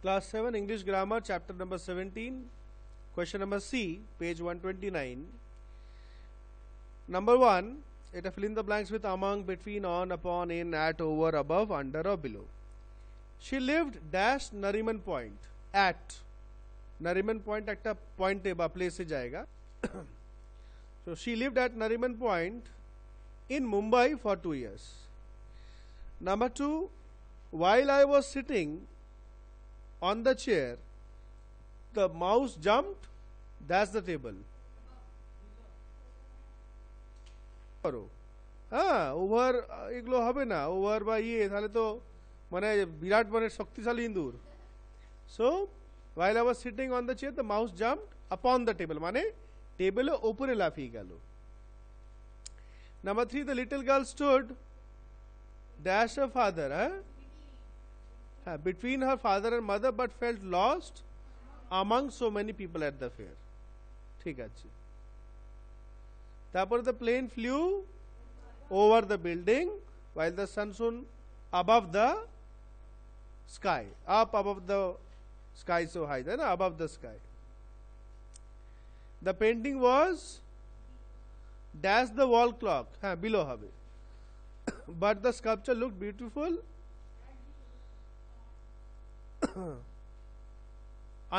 Class 7 English Grammar, chapter number 17, question number C, page 129. Number 1, it fill in the blanks with among, between, on, upon, in, at, over, above, under or below. She lived dash Nariman Point at Nariman Point একটা পয়েন্টে বা প্লেসে জায়গা so she lived at Nariman Point in Mumbai for 2 years. Number 2, while I was sitting on the chair, the mouse jumped dash the table. হ্যাঁ over এগুলো হবে না over বা ইয়ে তাহলে তো মানে বিরাট মানে শক্তিশালী ইঁদুর so while I was sitting on the chair the mouse jumped upon the table মানে টেবিলের উপরে লাফিয়ে গেল Number 3, the little girl stood dash her father between her father and mother but felt lost among so many people at the fair ঠিক আছে তারপরে the plane flew over the building while the sun shone above the sky up above the sky so high তাই না above the sky the painting was dash the wall clock হ্যাঁ below হবে but the sculpture looked beautiful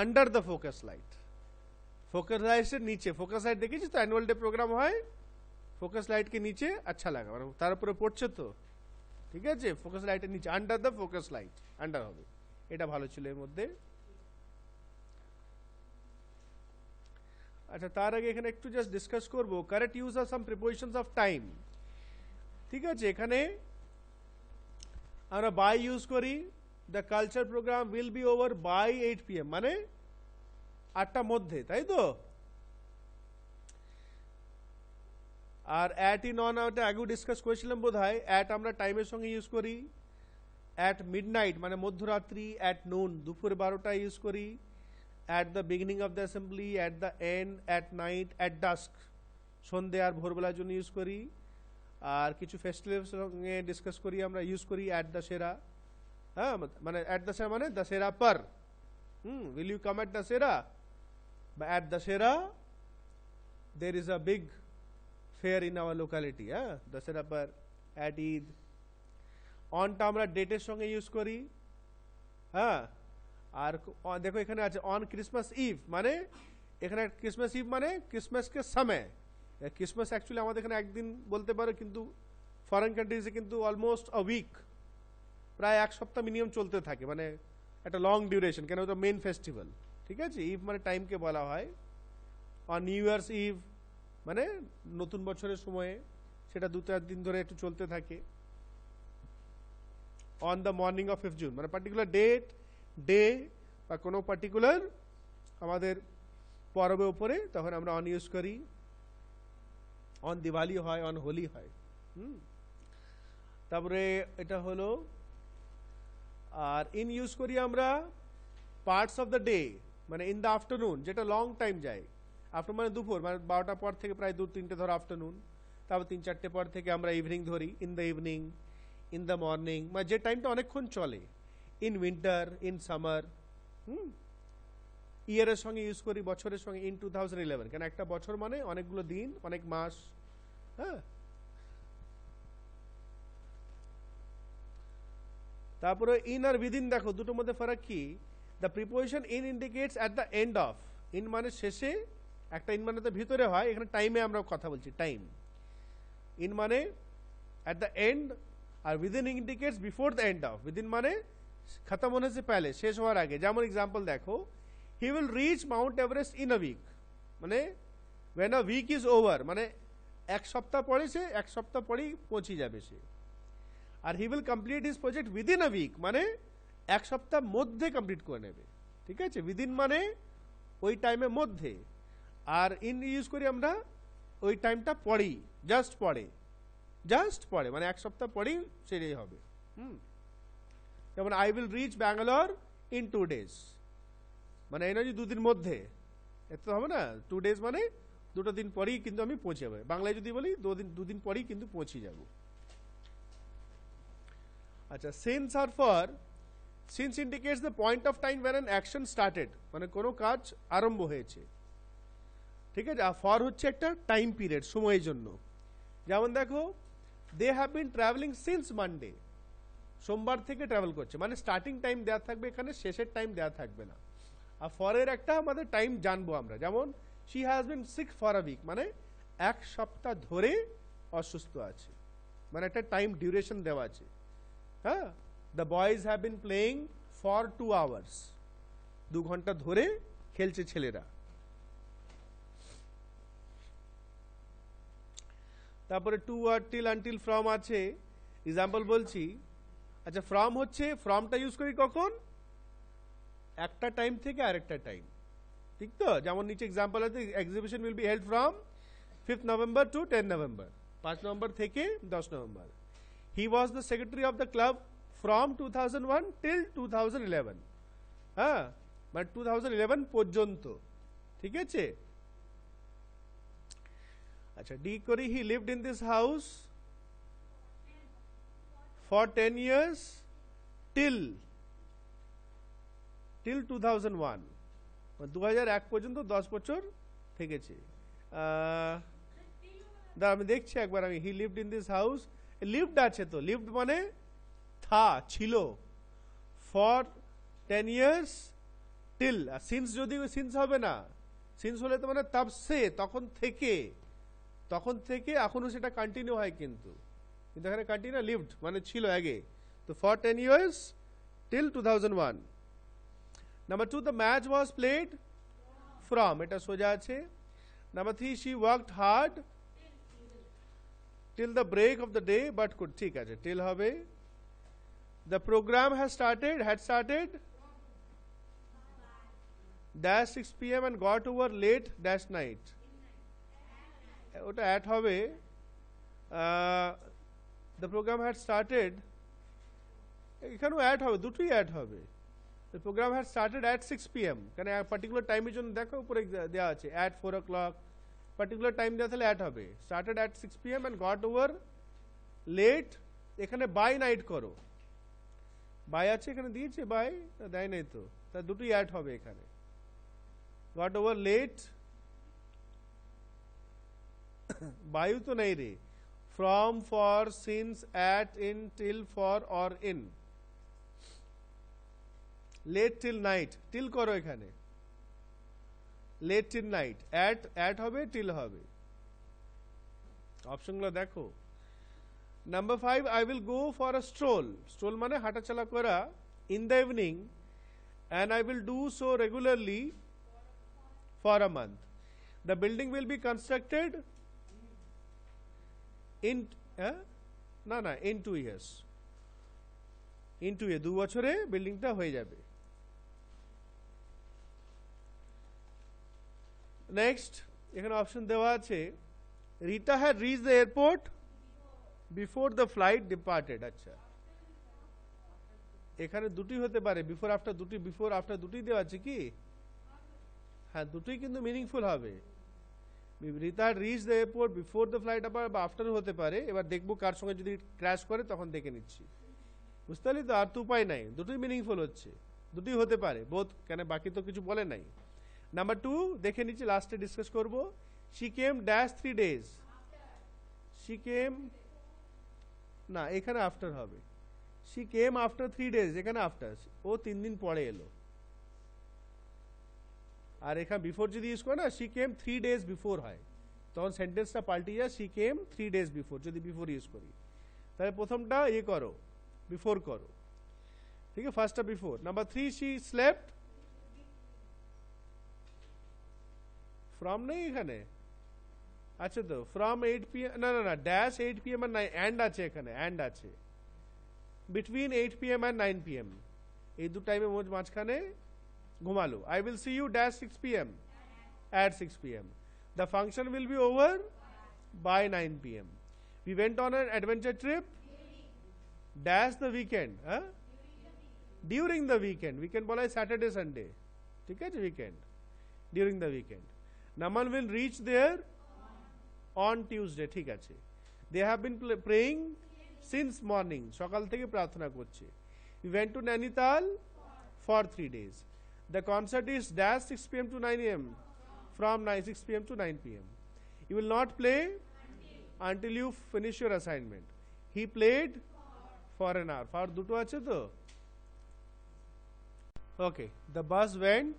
under the focus light focus লাইটের নিচে focus light দেখেছিস তো annual day programme হয় focus light কে নিচে আচ্ছা লাগা মানে তার উপরে পড়ছে তো ঠিক আছে ফোকাস লাইটের নিচে under the focus light under হবে এটা ভালো ছিল এর মধ্যে আচ্ছা তার আগে এখানে একটু জাস্ট ডিসকাস করব correct use of some prepositions of time ঠিক আছে এখানে আমরা বাই ইউজ করি the culture program will be over by 8 PM মানে 8টার মধ্যে তাই তো আর অ্যাট ইন অন ওটা আগেও ডিসকাস করেছিলাম বোধহয় অ্যাট আমরা টাইমের সঙ্গে ইউজ করি অ্যাট মিডনাইট মানে মধ্যরাত্রি অ্যাট নুন দুপুর 12টায় ইউজ করি at the beginning of the assembly at the and at night at dusk সন্ধে আর ভোরবেলার জন্য ইউজ করি আর কিছু ফেস্টিভ্যালের সঙ্গে ডিসকাস করি আমরা ইউজ করি অ্যাট দশেরা হ্যাঁ মানে অ্যাট দশেরা মানে দশেরা পর will you come at Dasera but at Dasera there is a big fair in our locality Dasera par at Eid on টা আমরা ডেটের সঙ্গে ইউজ করি হ্যাঁ আর দেখো এখানে আছে অন ক্রিসমাস ইভ মানে এখানে ক্রিসমাস ইভ মানে ক্রিসমাসকে সময় ক্রিসমাস অ্যাকচুয়ালি আমাদের এখানে একদিন বলতে পারো কিন্তু ফরেন কান্ট্রিজে কিন্তু অলমোস্ট আ উইক প্রায় এক সপ্তাহ মিনিমাম চলতে থাকে মানে একটা লং ডিউরেশন কেন ওটা মেন ফেস্টিভ্যাল ঠিক আছে ইভ মানে টাইমকে বলা হয় অন নিউ ইয়ার্স ইভ মানে নতুন বছরের সময়ে সেটা 2-4 দিন ধরে একটু চলতে থাকে on the morning of 5th June মানে পার্টিকুলার ডে বা কোনো পার্টিকুলার আমাদের পরবের উপরে তখন আমরা অন ইউজ করি অন দিওয়ালি হয় অন হোলি হয় তারপরে এটা হলো আর ইন ইউজ করি আমরা পার্টস অফ দ্য ডে মানে ইন দ্য আফটারনুন যেটা লং টাইম যায় আফটার মানে দুপুর মানে 12টার পর থেকে প্রায় 2-3টে ধরো আফটারনুন তারপর 3-4টে পর থেকে আমরা ইভিনিং ধরি in the evening in the morning মানে যে টাইমটা অনেকক্ষণ চলে ইন উইন্টার ইন সামার ইয়ারের সঙ্গে ইউজ করি বছরের সঙ্গে ইন 2011 কেন একটা বছর মানে অনেকগুলো দিন অনেক মাস হ্যাঁ তারপরে ইন আর উইদিন দেখো দুটোর মধ্যে ফারাক কি the preposition in indicates at the end of in মানে শেষে একটা ইন মানে তো ভিতরে হয় এখানে টাইমে আমরা কথা বলছি টাইম ইন মানে অ্যাট দ্য এন্ড আর within indicates before the end of within মানে খতম होने से पहले শেষ হওয়ার আগে যেমন এক্সাম্পল দেখো he will reach Mount Everest in a week মানে when a week is over মানে এক সপ্তাহ পরে সে এক সপ্তাহ পরেই পৌঁছে যাবে সে আর he will complete his project within a week মানে এক সপ্তাহ মধ্যে কমপ্লিট করে নেবে ঠিক আছে উইদিন মানে ওই টাইমের মধ্যে আর ইন ইউজ করি আমরা ওই টাইমটা পরেই জাস্ট পরে মানে এক সপ্তাহ পরেই সেটাই হবে যেমন I will reach Bangalore in 2 days মানে এই নয় যে 2 দিন মধ্যে এত হবে না 2 days মানে 2 দিন পরেই কিন্তু আমি পৌঁছে যাবো বাংলায় যদি বলি 2 দিন পরেই কিন্তু পৌঁছে যাব আচ্ছা সিন্স আর for since indicates the point of time when an action started, মানে কোনো কাজ আরম্ভ হয়েছে, ঠিক আছে। আর ফর হচ্ছে একটা টাইম পিরিয়ড, সময়ের জন্য। যেমন দেখো, they have been travelling since Monday, সোমবার থেকে ট্রাভেল করছে, মানে স্টার্টিং টাইম দেওয়া থাকবে এখানে, শেষের টাইম দেওয়া থাকবে না। আর ফরের একটা আমাদের টাইম জানবো আমরা, যেমন she has been sick for a week, মানে এক সপ্তাহ ধরে অসুস্থ আছে, মানে একটা টাইম ডিউরেশন দেওয়া আছে। হ্যাঁ, the boys have been playing for 2 hours, 2 ঘন্টা ধরে খেলছে ছেলেরা। তারপরে টু আর টিল আনটিল ফ্রম আছে, এক্সাম্পল বলছি। আচ্ছা, ফ্রম হচ্ছে, ফ্রমটা ইউজ করি কখন, একটা টাইম থেকে আরেকটা টাইম, ঠিক তো। যেমন নিচে এক্সাম্পল আছে, exhibition will be held from 5th November to 10 November, 5 November থেকে 10 November. He was the secretary of the club from 2001 till 2011, হ্যাঁ, মানে 2011 পর্যন্ত, ঠিক আছে। আচ্ছা, ডি করি, he lived in this house for 10 years till 2001, 2001 পর্যন্ত 10 বছর থেকেছে। আমি দেখছি একবার, আমি he lived in this house, lived আছে তো, লিভড মানে থা, ছিল, ফর 10 years till, সিন্স যদি সিন্স হবে না, সিন্স হলে তো মানে তব সে, তখন থেকে এখনো সেটা কন্টিনিউ হয়, কিন্তু এখানে কন্টিনিউ, লিভড মানে ছিল আগে, তো for 10 years till 2001। Number 2, the match was played from, এটা সোজা আছে। Number 3, she worked hard till the break of the day but could, ঠিক আছে, till হবে। the program had started dash 6 p.m. and got over late dash night, ওটা at হবে। the program had started, এখানেও at হবে, দুটোই at হবে। the program had started at 6 p.m. কারণ পার্টিকুলার টাইমের জন্য দেখো উপরে দেওয়া আছে at 4 o'clock, পার্টিকুলার টাইম দেওয়া তাহলে at হবে। started at 6 p.m. and got over late, এখানে by night করো, by আছে এখানে দিয়েছে, by দেয় নাই তো, তা দুটোই at হবে এখানে। got over late, বায়ু তো নেই রে, from, for, since, at, in, till, for, or in। late till night, till করো এখানে, late till night, at হবে, till হবে। অপশনগুলো দেখো। Number 5, I will go for a stroll, stroll মানে হাঁটাচলা করা, in the evening, and I will do so regularly for a month। the building will be constructed in in 2 years, in 2 years, 2 বছরে বিল্ডিংটা হয়ে যাবে। নেক্সট, এখানে option দেওয়া আছে, Rita had reach the airport before the flight departed. আচ্ছা, এখানে দুটি হতে পারে, বিফোর আফটার দুটি, বিফোর আফটার দুটি দেওয়া আছে কি, হ্যাঁ দুটোই কিন্তু মিনিংফুল হবে। Rita had reach the airport before the flight, আবার আফটার হতে পারে। এবার দেখবো কার সঙ্গে যদি ক্র্যাশ করে তখন দেখে নিচ্ছি, বুঝতে পারলি তো। আর তো উপায় নাই, দুটোই মিনিংফুল হচ্ছে, দুটোই হতে পারে বোধ, কেন বাকি তো কিছু বলে নাই। নাম্বার 2 দেখে নিচ্ছি, লাস্টে ডিসকাস করবো। She came dash 3 days, she came, না এখানে আফটার হবে, শি কেম আফটার 3 days, এখানে আফটার, ও 3 দিন পরে এলো। আর এখানে বিফোর যদি ইউজ করে না, শি কেম 3 days বিফোর হয়, তখন সেন্টেন্সটা পাল্টে যায়, শি কেম 3 days বিফোর, যদি বিফোর ইউজ করি। তাহলে প্রথমটা ইয়ে করো, বিফোর করো, ঠিক আছে, ফার্স্টটা বিফোর। নাম্বার 3, শি স্লেপ্ট, ফ্রম নেই এখানে, আচ্ছা তো ফ্রম 8 p.m, না ড্যাশ 8 p.m. আর 9, অ্যান্ড আছে এখানে, অ্যান্ড আছে, বিটুইন 8 p.m. and 9 p.m. এই দু টাইমে মাঝখানে ঘুমালো। I will see you dash 6 p.m. at 6 p.m. The function will be over by 9 p.m. We went on an adventure trip dash the weekend, huh? During the weekend, weekend বলা হয় Saturday Sunday, ঠিক আছে, weekend, during the weekend. Naman will reach there on Tuesday, ঠিক আছে। They have been praying since morning, সকাল থেকে প্রার্থনা করছে। We went to Nainital for 3 days. The concert is dash 6 p.m. to 9 a.m. from 6 p.m. to 9 p.m. You will not play until you finish your assignment. He played for an hour. For দুটো আছে তো? Okay. The bus went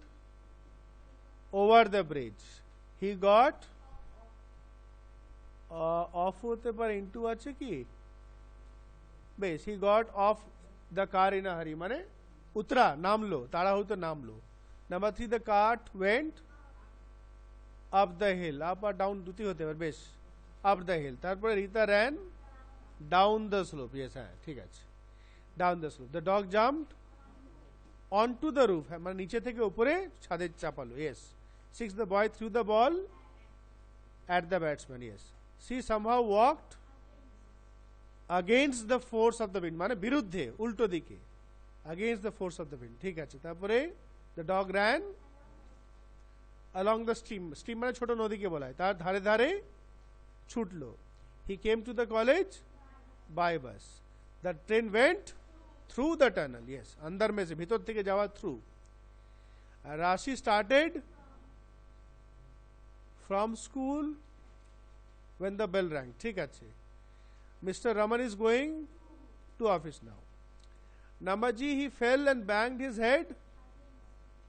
over the bridge. He got off হতে পারে into আছে কি? বেশ, he got off the car in a hurry মানে উতরা নামলো তাড়াহুড়োতে নামলো. Number 3, the cart went up the hill. up or down দুটি হতে পারে, বেশ up the hill. তারপরে Rita ran down the slope. yes হ্যাঁ ঠিক আছে, down the slope. The dog jumped onto the roof মানে নিচে থেকে উপরে ছাদে চাপালো. yes. 6, the boy threw the ball at the batsman. yes. She somehow walked against the force of the wind মানে বিরুদ্ধে উল্টো দিকে, against the force of the wind. ঠিক আছে. তারপরে the dog ran along the stream. stream মানে ছোট নদীকে বলা হয়, তার ধারে ধারে ছুটলো. he came to the college by bus. the train went through the tunnel. yes. अंदर में से भीतर থেকে যাওয়া through. Rashi started from school when the bell rang. ঠিক আছে. Mr. Raman is going to office now. Number G, he fell and banged his head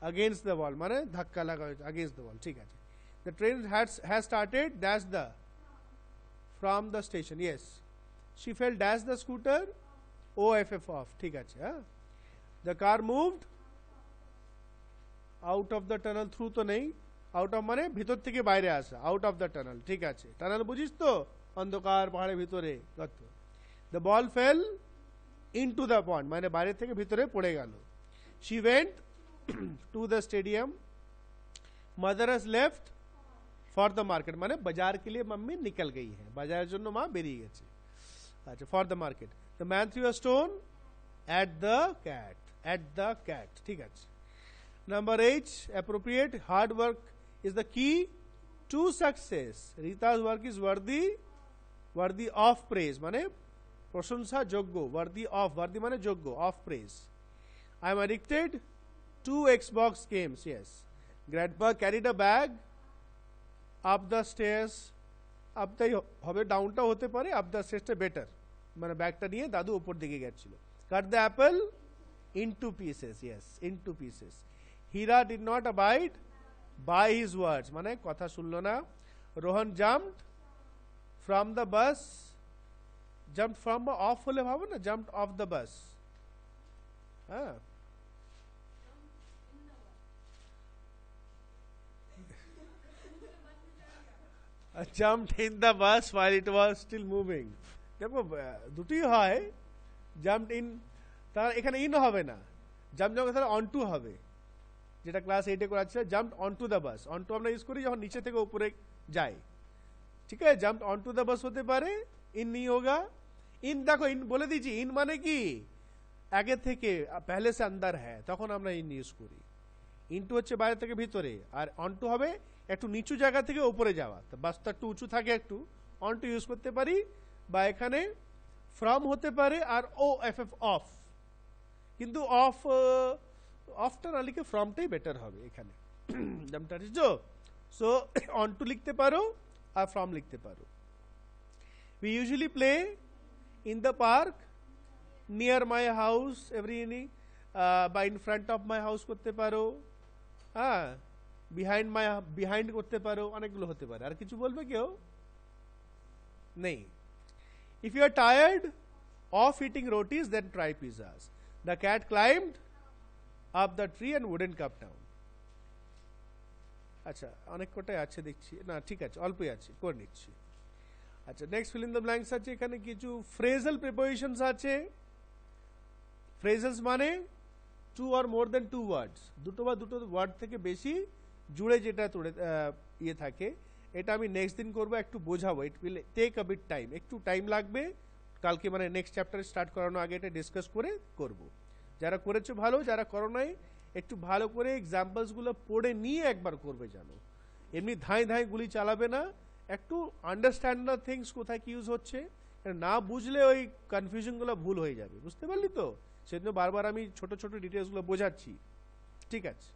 against the wall. মানে ধাক্কা লাগা against the wall. ঠিক আছে. The train has started dash the from the station. yes. She fell dash the scooter OFF off. ঠিক আছে. The car moved out of the tunnel. through তো নেই, out of মানে ভিতর থেকে বাইরে আসা, out of the tunnel. ঠিক আছে. টানেল বুঝিস তো, অন্ধকার পাহাড়ের ভিতরে গর্ত. The ball fell into the pond মানে বাইরে থেকে ভিতরে পড়ে গেল. She went to the stadium. Mother has left for the market মানে বাজার के लिए मम्मी निकल गई है, বাজারের জন্য মা বেরিয়ে গেছে. আচ্ছা, for the market. The man threw a stone at the cat. at the cat. ঠিক আছে. Number H, appropriate. Hard work is the key to success. Rita's work is worthy of praise মানে প্রশংসা যোগ্য. worthy মানে যোগ্য, of praise. I am addicted to Xbox games. yes. Grandpa carried a bag up the stairs. up the হবে, ডাউনটা হতে পারে, up the stairs better মানে ব্যাগটা নিয়ে দাদু উপর দিকে গেছিল. cut the apple into pieces. yes. into pieces. Hira did not abide by his words মানে কথা শুনলো না. Rohan jumped from the bus. jumped from বা off হলে ভাবো না, jumped off the bus. হ্যাঁ, jumped in the bus while it was still moving. দেখো দুটোই হয়, jumped in, তার এখানে ইন হবে না, জাম্প যখন তাহলে onto হবে, যেটা ক্লাস 8 এ করাচ্ছে. jumped onto the bus. onto আমরা ইউজ করি যখন নিচে থেকে উপরে যায়. ঠিক আছে. jumped onto the bus হতে পারে, ইন नहीं होगा. ইন দেখো, ইন বলে দিয়েছি, ইন মানে কি আগে থেকে पहले से अंदर है, তখন আমরা ইন ইউজ করি. ইনটু হচ্ছে বাইরে থেকে ভিতরে, আর onto হবে একটু নিচু জায়গা থেকে উপরে যাওয়া. তো বাসটা একটু উঁচু থাকে, একটু onto ইউজ করতে পারি, বা এখানে from হতে পারে, আর OFF অফ. কিন্তু অফটা না লিখে ফ্রমটাই বেটার হবে এখানে. জামটা বুঝছো? সো onto লিখতে পারো আর from লিখতে পারো. We usually play in the park near my house every evening. বা in front of my house করতে পারো, হ্যাঁ, behind করতে পারো, অনেকগুলো হতে পারে. আর কিছু বলবে কেউ? নেই. If you are tired of eating rotis, then try pizzas. The cat climbed up the tree and wouldn't come down. আচ্ছা, অনেক কটাই আছে দেখছি, না ঠিক আছে, অল্পই আছে, করে নিচ্ছি. আচ্ছা, next fill in the blanks আছে. এখানে কিছু ফ্রেজাল প্রিপোজিশনস আছে. ফ্রেজেস মানে two or more than two words, দুটো বা দুটো ওয়ার্ড থেকে বেশি জুড়ে যেটা ইয়ে থাকে. এটা আমি নেক্সট দিন করবো, একটু বোঝাবো. It will take a bit time, একটু টাইম লাগবে. কালকে মানে নেক্সট চ্যাপ্টার স্টার্ট করানোর আগে এটা ডিসকাস করে করব. যারা করেছো ভালো, যারা করো নাই একটু ভালো করে এক্সাম্পলসগুলো পড়ে নিয়ে একবার করবে জানো. এমনি ধাঁই ধাঁই গুলি চালাবে না, একটু আন্ডারস্ট্যান্ড দ্য থিংস, কোথায় কি ইউজ হচ্ছে. না বুঝলে ওই কনফিউশনগুলো ভুল হয়ে যাবে. বুঝতে পারলি তো? সেজন্য বারবার আমি ছোট ছোট ডিটেলসগুলো বোঝাচ্ছি। ঠিক আছে।